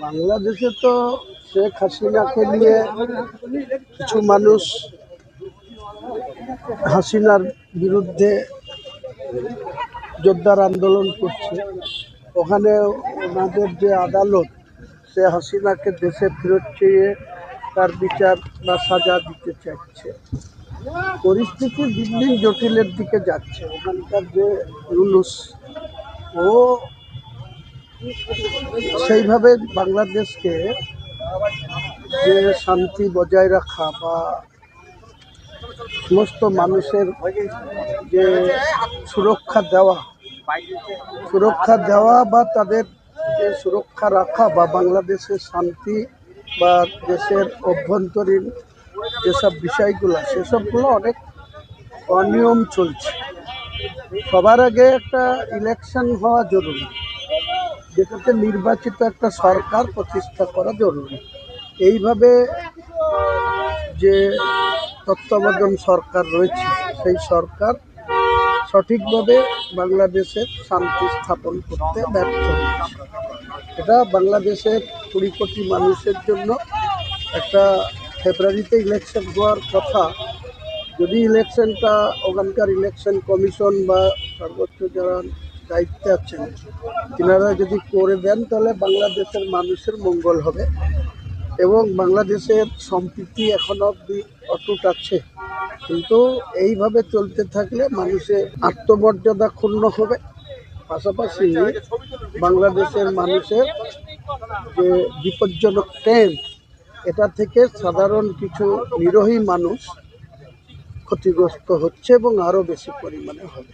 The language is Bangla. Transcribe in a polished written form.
বাংলাদেশে তো শেখ হাসিনাকে নিয়ে কিছু মানুষ হাসিনার বিরুদ্ধে জোরদার আন্দোলন করছে। ওখানে ওনাদের যে আদালত, সে হাসিনাকে দেশে ফেরত চেয়ে তার বিচার বা সাজা দিতে চাইছে। পরিস্থিতি দিন দিন জটিলের দিকে যাচ্ছে। ওখানকার যে ইউনূস, ও সেইভাবে বাংলাদেশকে যে শান্তি বজায় রাখা বা সমস্ত মানুষের যে সুরক্ষা দেওয়া বা তাদের যে সুরক্ষা রাখা বা বাংলাদেশের শান্তি বা দেশের অভ্যন্তরীণ যেসব বিষয়গুলো, সেসবগুলো অনেক অনিয়ম চলছে। সবার আগে একটা ইলেকশন হওয়া জরুরি, যেটাতে নির্বাচিত একটা সরকার প্রতিষ্ঠা করা জরুরি। এইভাবে যে তত্ত্বাবধান সরকার রয়েছে, সেই সরকার সঠিকভাবে বাংলাদেশের শান্তি স্থাপন করতে ব্যর্থ হচ্ছে। এটা বাংলাদেশের 20 কোটি মানুষের জন্য একটা ফেব্রুয়ারিতে ইলেকশন হওয়ার কথা। যদি ইলেকশনটা ওখানকার ইলেকশন কমিশন বা সর্বোচ্চ যারা দায়িত্বে আছেন, তিনারা যদি করে দেন, তাহলে বাংলাদেশের মানুষের মঙ্গল হবে এবং বাংলাদেশের সম্প্রীতি এখনো অবধি অটুট আছে। কিন্তু এইভাবে চলতে থাকলে মানুষের আত্মমর্যাদা ক্ষুণ্ণ হবে, পাশাপাশি বাংলাদেশের মানুষের যে বিপজ্জনক ট্রেন্ড, এটা থেকে সাধারণ কিছু নিরীহ মানুষ ক্ষতিগ্রস্ত হচ্ছে এবং আরও বেশি পরিমাণে হবে।